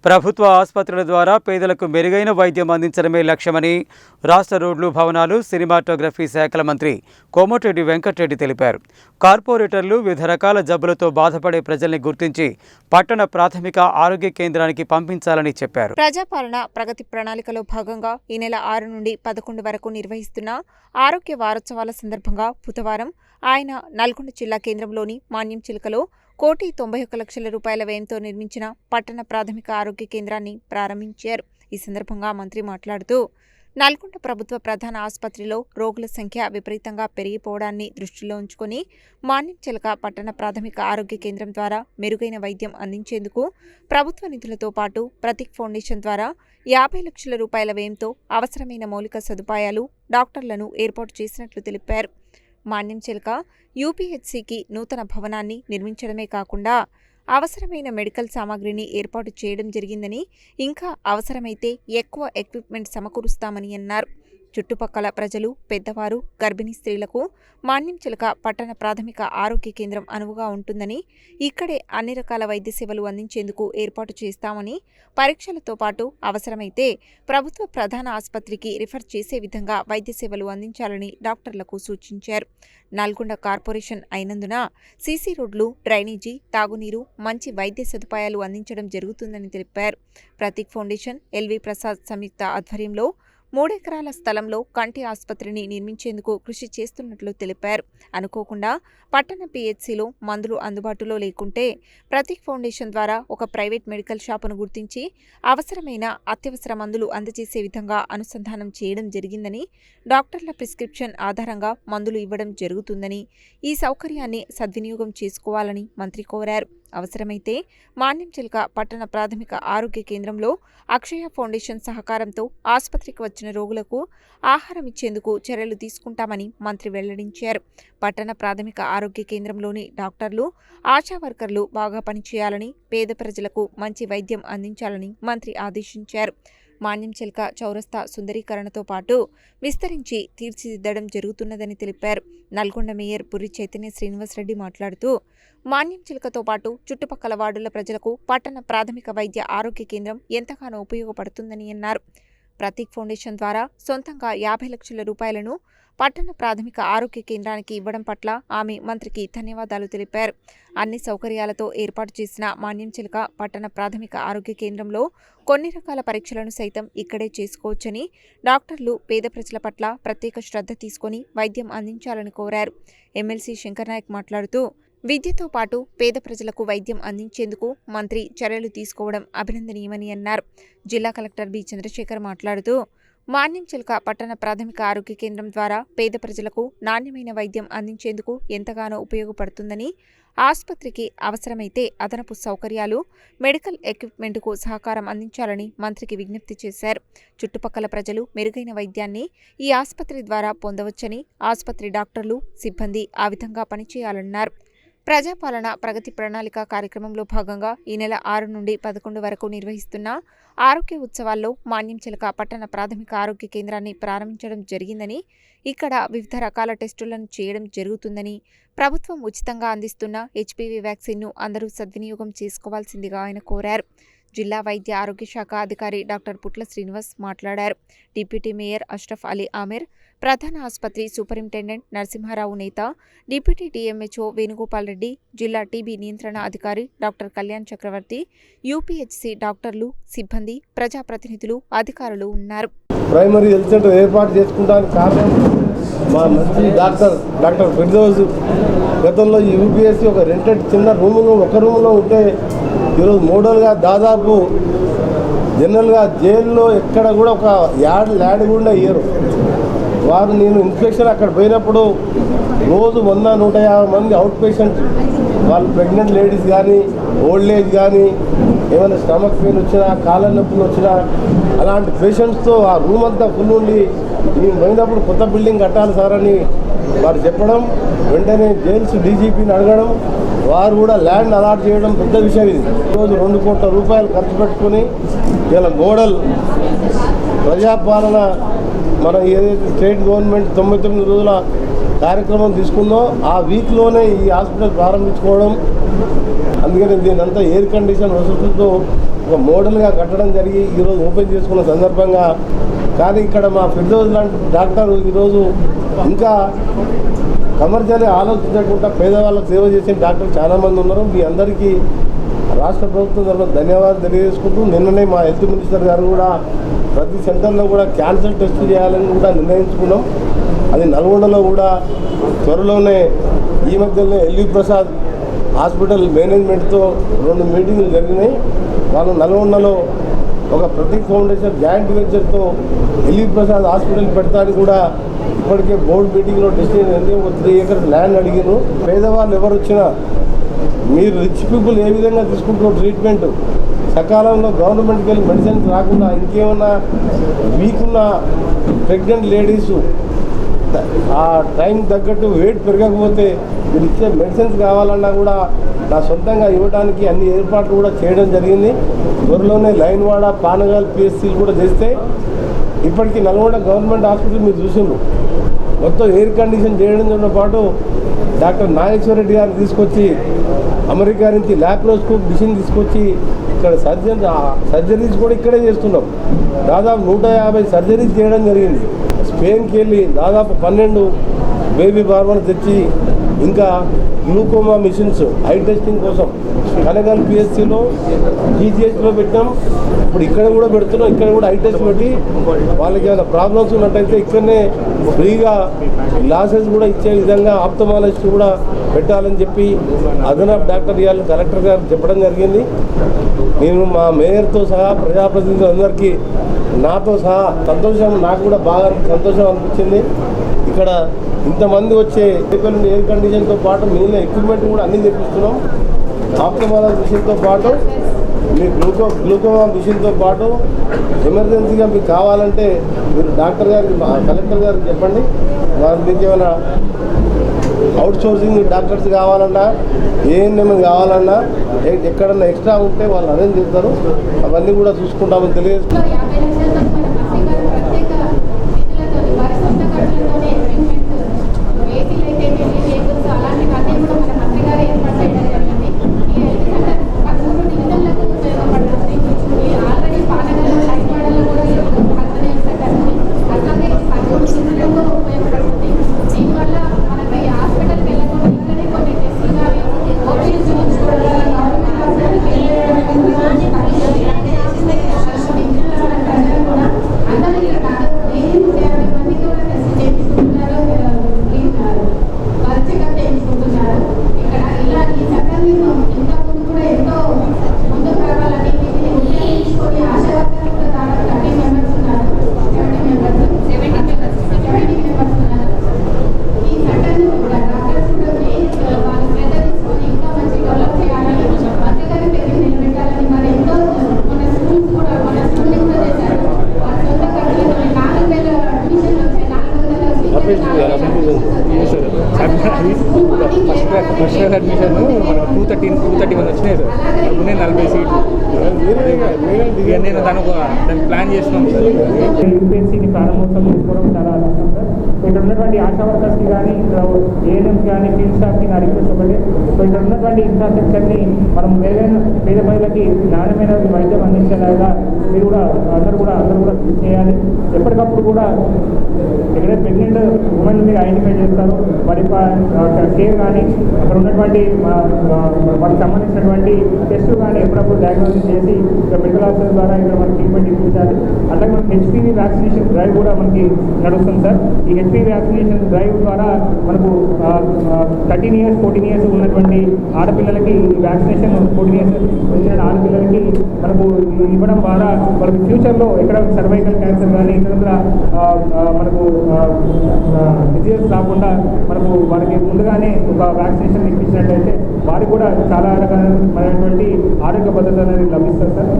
ప్రభుత్వ ఆసుపత్రుల ద్వారా పేదలకు మెరుగైన వైద్యం అందించడమే లక్ష్యమని రాష్ట్ర రోడ్లు, భవనాలు, సినిమాటోగ్రఫీ శాఖల మంత్రి కోమటిరెడ్డి వెంకటరెడ్డి తెలిపారు. కార్పొరేటర్లు వివిధ రకాల జబ్బులతో బాధపడే ప్రజల్ని గుర్తించి పట్టణ ప్రాథమిక ఆరోగ్య కేంద్రానికి పంపించాలని చెప్పారు. ప్రజాపాలన ప్రగతి ప్రణాళికలో భాగంగా ఈ నెల 6 నుండి 11 వరకు నిర్వహిస్తున్న ఆరోగ్య వారోత్సవాల సందర్భంగా బుధవారం ఆయన నల్గొండ జిల్లా కేంద్రంలోని మాన్యంచిలకలో 1,91,00,000 రూపాయల వ్యయంతో నిర్మించిన పట్టణ ప్రాథమిక ఆరోగ్య కేంద్రాన్ని ప్రారంభించారు. ఈ సందర్భంగా మంత్రి మాట్లాడుతూ నల్గొండ ప్రభుత్వ ప్రధాన ఆసుపత్రిలో రోగుల సంఖ్య విపరీతంగా పెరిగిపోవడాన్ని దృష్టిలో ఉంచుకుని మాన్యంచిలక పట్టణ ప్రాథమిక ఆరోగ్య కేంద్రం ద్వారా మెరుగైన వైద్యం అందించేందుకు ప్రభుత్వ నిధులతో పాటు ప్రతీక్ ఫౌండేషన్ ద్వారా 50 లక్షల రూపాయల వ్యయంతో అవసరమైన మౌలిక సదుపాయాలు, డాక్టర్లను ఏర్పాటు చేసినట్లు తెలిపారు. మాన్యంచిలక యూపీహెచ్సికి నూతన భవనాన్ని నిర్మించడమే కాకుండా అవసరమైన మెడికల్ సామాగ్రిని ఏర్పాటు చేయడం జరిగిందని, ఇంకా అవసరమైతే ఎక్కువ ఎక్విప్మెంట్ సమకూరుస్తామని అన్నారు. చుట్టుపక్కల ప్రజలు, పెద్దవారు, గర్భిణీ స్త్రీలకు మాన్యంచిలక పట్టణ ప్రాథమిక ఆరోగ్య కేంద్రం అనువుగా ఉంటుందని, ఇక్కడే అన్ని రకాల వైద్య సేవలు అందించేందుకు ఏర్పాటు చేస్తామని, పరీక్షలతో పాటు అవసరమైతే ప్రభుత్వ ప్రధాన ఆసుపత్రికి రిఫర్ చేసే విధంగా వైద్య సేవలు అందించాలని డాక్టర్లకు సూచించారు. నల్గొండ కార్పొరేషన్ అయినందున సీసీ రోడ్లు, డ్రైనేజీ, తాగునీరు, మంచి వైద్య సదుపాయాలు అందించడం జరుగుతుందని తెలిపారు. ప్రతీక్ ఫౌండేషన్, ఎల్వి ప్రసాద్ సంయుక్త ఆధ్వర్యంలో 3 ఎకరాల స్థలంలో కంటి ఆసుపత్రిని నిర్మించేందుకు కృషి చేస్తున్నట్లు తెలిపారు. అనుకోకుండా పట్టణ పిహెచ్సిలో మందులు అందుబాటులో లేకుంటే ప్రతీక్ ఫౌండేషన్ ద్వారా ఒక ప్రైవేట్ మెడికల్ షాపును గుర్తించి అవసరమైన అత్యవసర మందులు అందజేసే విధంగా అనుసంధానం చేయడం జరిగిందని, డాక్టర్ల ప్రిస్క్రిప్షన్ ఆధారంగా మందులు ఇవ్వడం జరుగుతుందని, ఈ సౌకర్యాన్ని సద్వినియోగం చేసుకోవాలని మంత్రి కోరారు. అవసరమైతే మాన్యంచిలక పట్టణ ప్రాథమిక ఆరోగ్య కేంద్రంలో అక్షయ ఫౌండేషన్ సహకారంతో ఆసుపత్రికి వచ్చిన రోగులకు ఆహారం ఇచ్చేందుకు చర్యలు తీసుకుంటామని మంత్రి వెల్లడించారు. పట్టణ ప్రాథమిక ఆరోగ్య కేంద్రంలోని డాక్టర్లు, ఆశా వర్కర్లు బాగా పనిచేయాలని, పేద ప్రజలకు మంచి వైద్యం అందించాలని మంత్రి ఆదేశించారు. మాన్యంచిలక చౌరస్తా సుందరీకరణతో పాటు విస్తరించి తీర్చిదిద్దడం జరుగుతున్నదని తెలిపారు. నల్గొండ మేయర్ పురి చైతన్య శ్రీనివాసరెడ్డి మాట్లాడుతూ మాన్యంచిలకతో పాటు చుట్టుపక్కల వార్డుల ప్రజలకు పట్టణ ప్రాథమిక వైద్య ఆరోగ్య కేంద్రం ఎంతగానో ఉపయోగపడుతుందని అన్నారు. ప్రతీక్ ఫౌండేషన్ ద్వారా సొంతంగా 50 లక్షల రూపాయలను పట్టణ ప్రాథమిక ఆరోగ్య కేంద్రానికి ఇవ్వడం పట్ల ఆమె మంత్రికి ధన్యవాదాలు తెలిపారు. అన్ని సౌకర్యాలతో ఏర్పాటు చేసిన మాన్యంచిలక పట్టణ ప్రాథమిక ఆరోగ్య కేంద్రంలో కొన్ని రకాల పరీక్షలను సైతం ఇక్కడే చేసుకోవచ్చని, డాక్టర్లు పేద ప్రజల పట్ల ప్రత్యేక శ్రద్ధ తీసుకుని వైద్యం అందించాలని కోరారు. ఎమ్మెల్సీ శంకర్ నాయక్ మాట్లాడుతూ విద్యతో పాటు పేద ప్రజలకు వైద్యం అందించేందుకు మంత్రి చర్యలు తీసుకోవడం అభినందనీయమని అన్నారు. జిల్లా కలెక్టర్ బి చంద్రశేఖర్ మాట్లాడుతూ మాన్యంచిలక పట్టణ ప్రాథమిక ఆరోగ్య కేంద్రం ద్వారా పేద ప్రజలకు నాణ్యమైన వైద్యం అందించేందుకు ఎంతగానో ఉపయోగపడుతుందని, ఆసుపత్రికి అవసరమైతే అదనపు సౌకర్యాలు, మెడికల్ ఎక్విప్మెంట్కు సహకారం అందించాలని మంత్రికి విజ్ఞప్తి చేశారు. చుట్టుపక్కల ప్రజలు మెరుగైన వైద్యాన్ని ఈ ఆసుపత్రి ద్వారా పొందవచ్చని, ఆసుపత్రి డాక్టర్లు, సిబ్బంది ఆ విధంగా పనిచేయాలన్నారు. ప్రజాపాలన ప్రగతి ప్రణాళిక కార్యక్రమంలో భాగంగా ఈ నెల 6 నుండి 11 వరకు నిర్వహిస్తున్న ఆరోగ్య ఉత్సవాల్లో మాన్యంచిలక పట్టణ ప్రాథమిక ఆరోగ్య కేంద్రాన్ని ప్రారంభించడం జరిగిందని, ఇక్కడ వివిధ రకాల టెస్టులను చేయడం జరుగుతుందని, ప్రభుత్వం ఉచితంగా అందిస్తున్న హెచ్పివి వ్యాక్సిన్ను అందరూ సద్వినియోగం చేసుకోవాల్సిందిగా ఆయన కోరారు. జిల్లా వైద్య ఆరోగ్య శాఖ అధికారి డాక్టర్ పుట్ల శ్రీనివాస్ మాట్లాడారు. డిప్యూటీ మేయర్ అష్రఫ్ అలీ ఆమెర్, ప్రధాన ఆసుపత్రి సూపరింటెండెంట్ నరసింహారావు నేత, డిప్యూటీ డిఎంహెచ్ఓ వేణుగోపాల్ రెడ్డి, జిల్లా టీబీ నియంత్రణ అధికారి డాక్టర్ కళ్యాణ్ చక్రవర్తి, యూపీహెచ్సి డాక్టర్లు, సిబ్బంది, ప్రజాప్రతినిధులు, అధికారులు ఉన్నారు. ప్రైమరీ హెల్త్ సెంటర్ ఏర్పాటు చేసుకుంటానికి కారణం మా మంత్రి డాక్టర్ ఫిర్దౌస్ గతంలో ఈ యూపీఎస్సీ ఒక రెంటెడ్ చిన్న ఒక రూమ్లో ఉంటే ఈరోజు మోడల్గా దాదాపు జనరల్గా జైల్లో ఎక్కడ కూడా ఒక ల్యాడ్ కూడా ఇయ్యరు వారు. నేను ఇన్స్పెక్షన్ అక్కడ పోయినప్పుడు రోజు 100-150 మంది అవుట్ పేషెంట్, వాళ్ళు ప్రెగ్నెంట్ లేడీస్ కానీ, ఓల్డ్ ఏజ్ కానీ, ఏమైనా స్టమక్ పెయిన్ వచ్చినా, కాళ్ళ నొప్పులు వచ్చినా అలాంటి పేషెంట్స్తో ఆ రూమ్ అంతా ఫుల్ ఉండి మేము పోయినప్పుడు కొత్త బిల్డింగ్ కట్టాలి సార్ అని వారు చెప్పడం, వెంటనే జైల్స్ డీజీపీని అడగడం, వారు కూడా ల్యాండ్ అలాట్ చేయడం పెద్ద విషయం. ఇది ఈరోజు 2 కోట్ల రూపాయలు ఖర్చు పెట్టుకుని ఇలా మోడల్ ప్రజాపాలన మన ఏదైతే స్టేట్ గవర్నమెంట్ 99 రోజుల కార్యక్రమం తీసుకుందో ఆ వీక్లోనే ఈ హాస్పిటల్ ప్రారంభించుకోవడం. అందుకని దీనంతా ఎయిర్ కండిషన్ వసతులతో ఒక మోడల్గా కట్టడం జరిగి ఈరోజు ఓపెన్ చేసుకున్న సందర్భంగా, కానీ ఇక్కడ మా ఫిర్దౌస్ లాంటి డాక్టర్ ఈరోజు ఇంకా కమర్షియల్గా ఆలోచించకుండా పేదవాళ్ళకు సేవ చేసే డాక్టర్లు చాలామంది ఉన్నారు. మీ అందరికీ రాష్ట్ర ప్రభుత్వం తరఫున ధన్యవాదాలు తెలియజేసుకుంటూ, నిన్ననే మా హెల్త్ మినిస్టర్ గారు కూడా ప్రతి సెంటర్లో కూడా క్యాన్సర్ టెస్ట్ చేయాలని కూడా నిర్ణయించుకున్నాం. అది నల్గొండలో కూడా త్వరలోనే ఈ మధ్యలోనే ఎల్వి ప్రసాద్ హాస్పిటల్ మేనేజ్మెంట్తో 2 మీటింగులు జరిగినాయి. వాళ్ళు నల్గొండలో ఒక ప్రతీక్ ఫౌండేషన్ జాయింట్ వెంచర్తో ఎల్వి ప్రసాద్ హాస్పిటల్ పెడతానికి కూడా ఇప్పటికే బోర్డు మీటింగ్లో డిసిషన్ అయింది. ఒక 3 acres ల్యాండ్ అడిగారు. పేదవాళ్ళు ఎవరు వచ్చినా మీరు రిచ్ పీపుల్ ఏ విధంగా తీసుకుంటున్నారు ట్రీట్మెంట్, సకాలంలో గవర్నమెంట్కి వెళ్ళి మెడిసిన్స్ రాకుండా ఇంకేమన్నా వీక్ ఉన్న ప్రెగ్నెంట్ లేడీసు ఆ టైం తగ్గట్టు వెయిట్ పెరగకపోతే మీరు ఇచ్చే మెడిసిన్స్ కావాలన్నా కూడా నా సొంతంగా ఇవ్వడానికి అన్ని ఏర్పాట్లు కూడా చేయడం జరిగింది. త్వరలోనే లైన్వాడ, పానగాల్ పిఎస్సీలు కూడా చేస్తే ఇప్పటికీ నల్గొండ గవర్నమెంట్ హాస్పిటల్ మీరు చూసిండ్రు మొత్తం ఎయిర్ కండిషన్ చేయడంతో పాటు డాక్టర్ నాగేశ్వర రెడ్డి గారిని తీసుకొచ్చి అమెరికా నుంచి ల్యాప్రోస్కోప్ మిషన్ తీసుకొచ్చి ఇక్కడ సర్జరీస్ కూడా ఇక్కడే చేస్తున్నాం. దాదాపు 150 సర్జరీస్ చేయడం జరిగింది. స్పెయిన్కి వెళ్ళి దాదాపు 12 బేబీ బార్బర్ తెచ్చి ఇంకా గ్లూకోమా మిషన్స్ ఐ టెస్టింగ్ కోసం కనగల్ పిఎస్సీలో జీజీహెచ్లో పెట్టాం. ఇప్పుడు ఇక్కడ కూడా పెడుతున్నాం. ఇక్కడ కూడా ఐ టెస్ట్ పెట్టి వాళ్ళకి ఏమైనా ప్రాబ్లమ్స్ ఉన్నట్టయితే ఇక్కడనే ఫ్రీగా గ్లాసెస్ కూడా ఇచ్చే విధంగా ఆప్థమాలజిస్ట్ కూడా పెట్టాలని చెప్పి అదనపు డాక్టర్ ఇవ్వాలని కలెక్టర్ గారు చెప్పడం జరిగింది. నేను మా మేయర్తో సహా ప్రజాప్రతినిధులందరికీ నాతో సహా సంతోషం, నాకు కూడా బాగా సంతోషం అనిపించింది. ఇక్కడ ఇంతమంది వచ్చే ఎయిర్ కండిషన్తో పాటు మిగిలిన ఎక్విప్మెంట్ కూడా అన్నీ తెప్పిస్తున్నాం. ఆప్థమాలజీ మిషన్తో పాటు మీ గ్లూకోమా మిషన్తో పాటు ఎమర్జెన్సీగా మీకు కావాలంటే మీరు డాక్టర్ గారికి, కలెక్టర్ గారికి చెప్పండి. వారు మీకు ఏమైనా అవుట్ సోర్సింగ్ డాక్టర్స్ కావాలన్నా, ఏఎన్ఎం కావాలన్నా, ఎక్కడన్నా ఎక్స్ట్రా ఉంటే వాళ్ళు అరేంజ్ చేస్తారు. అవన్నీ కూడా చూసుకుంటామని తెలియజేస్తున్నాం. ఫస్ట్ క్లాస్ అడ్మిషన్ మనకు 231 వచ్చినాయి సార్. ఉన్నాయి 40 సీట్లు. నేను దానికి ప్లాన్ చేస్తున్నాం సార్. యూపీఎస్సీని ప్రారంభోత్సవం చేసుకోవడం చాలా అవసరం సార్. ఇక్కడ ఉన్నటువంటి ఆశా వర్కర్స్కి కానీ, ఇక్కడ ఏఎన్ఎంస్ కానీ, ఫీల్డ్ స్టాఫ్కి నా రిక్వెస్ట్ ఒకటి, ఇక్కడ ఉన్నటువంటి ఇన్ఫ్రాస్ట్రక్చర్ని మనం వేరైన పేద ప్రజలకి నాణ్యమైన వైద్యం అందించేలాగా మీరు కూడా అందరూ కూడా కృషి చేయాలి. ఎప్పటికప్పుడు కూడా ఎక్కడైతే ప్రెగ్నెంట్ ఉమెన్ మీరు ఐడెంటిఫై చేస్తారో వారి కేర్ కానీ, అక్కడ ఉన్నటువంటి వాటికి సంబంధించినటువంటి టెస్టులు కానీ ఎప్పుడప్పుడు డయాగ్నోసిస్ చేసి ఇక్కడ మెడికల్ ఆఫీసర్ ద్వారా ఇక్కడ మనకి ట్రీట్మెంట్ ఇప్పించాలి. అట్లాగే మనకి హెచ్పివి వ్యాక్సినేషన్ డ్రైవ్ కూడా మనకి నడుస్తుంది సార్. ఈ హెచ్పివి వ్యాక్సినేషన్ డ్రైవ్ ద్వారా మనకు 13 years 14 years ఉన్నటువంటి ఆడపిల్లలకి ఈ వ్యాక్సినేషన్ 14 years వచ్చిన ఆడపిల్లలకి మనకు ఇవ్వడం ద్వారా మనకు ఫ్యూచర్లో ఎక్కడ సర్వైకల్ క్యాన్సర్ కానీ ఇతర మనకు డిజీజెస్ రాకుండా మనకు వారికి ముందుగానే ఒక వ్యాక్సినేషన్ ఇప్పించినట్లయితే వారికి కూడా చాలా రకాలైనటువంటి ఆరోగ్య భద్రత అనేది లభిస్తుంది సార్.